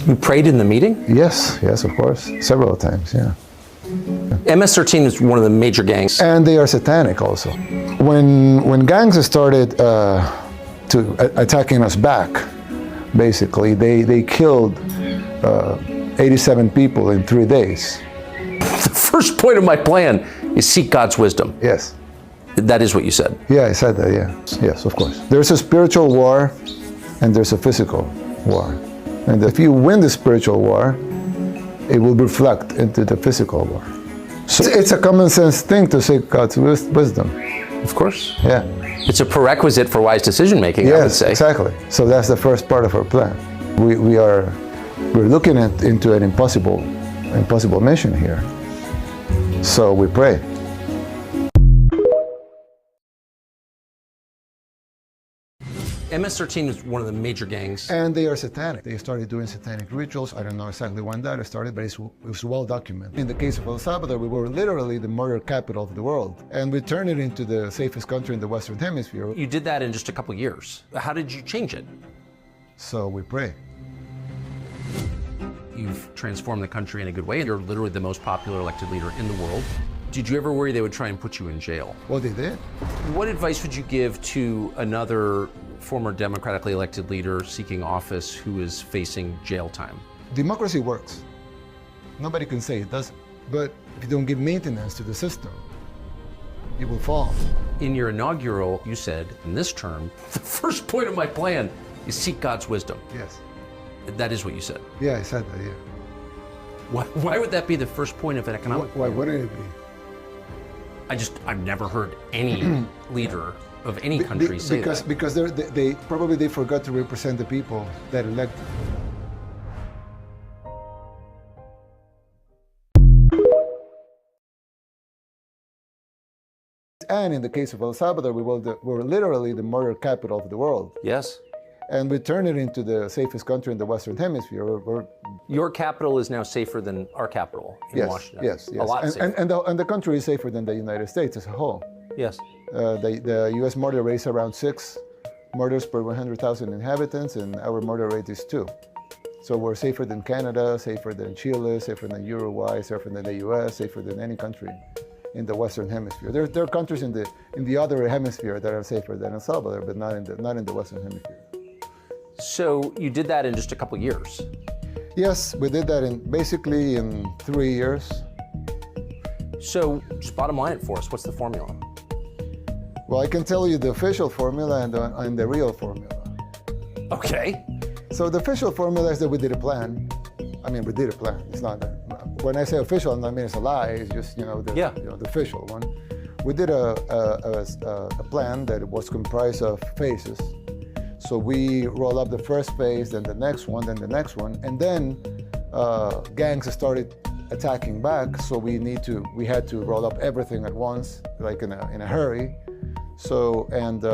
You prayed in the meeting? Yes, of course, several times, yeah. MS-13 is one of the major gangs. And they are satanic also. When gangs started attacking us back, basically, they killed 87 people in 3 days. The first point of my plan is seek God's wisdom. Yes. That is what you said. Yeah, I said that, yeah. Yes, of course. There's a spiritual war and there's a physical war. And if you win the spiritual war, it will reflect into the physical war. So it's a common sense thing to seek God's wisdom. Of course. Yeah. It's a prerequisite for wise decision making, yes, I would say. Exactly. So that's the first part of our plan. We're looking into an impossible mission here. So we pray. MS-13 is one of the major gangs. And they are satanic. They started doing satanic rituals. I don't know exactly when that started, but it was well documented. In the case of El Salvador, we were literally the murder capital of the world. And we turned it into the safest country in the Western Hemisphere. You did that in just a couple years. How did you change it? So we pray. You've transformed the country in a good way. You're literally the most popular elected leader in the world. Did you ever worry they would try and put you in jail? Well, they did. What advice would you give to another former democratically elected leader seeking office who is facing jail time? Democracy works. Nobody can say it doesn't. But if you don't give maintenance to the system, it will fall. In your inaugural, you said, in this term, the first point of my plan is seek God's wisdom. Yes. That is what you said. Yeah, I said that, yeah. Why would that be the first point of an economic Why plan? wouldn't it be? I've never heard any leader of any country say that. Because they probably forgot to represent the people that elected them. And in the case of El Salvador, we were literally the murder capital of the world. Yes. And we turned it into the safest country in the Western Hemisphere. Your capital is now safer than our capital in Washington. Yes. A lot safer. And the country is safer than the United States as a whole. Yes. The U.S. murder rate is around 6 murders per 100,000 inhabitants, and our murder rate is 2. So we're safer than Canada, safer than Chile, safer than Uruguay, safer than the U.S., safer than any country in the Western Hemisphere. There are countries in the other hemisphere that are safer than El Salvador, but not in the Western Hemisphere. So you did that in just a couple years? Yes, we did that basically in 3 years. So just bottom line it for us, what's the formula? Well, I can tell you the official formula and the real formula. Okay. So the official formula is that we did a plan. I mean, we did a plan. It's not when I say official, I mean it's a lie. It's just the official one. We did a plan that was comprised of phases. So we roll up the first phase, then the next one, then the next one, and then gangs started attacking back. So we had to roll up everything at once, like in a hurry. So and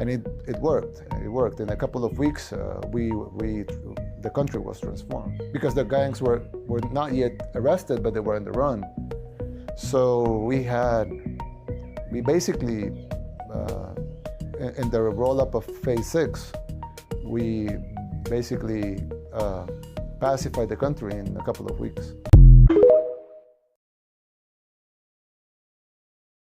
it worked. It worked. In a couple of weeks, the country was transformed because the gangs were not yet arrested, but they were on the run. So we basically. In the roll-up of Phase 6, we basically pacified the country in a couple of weeks.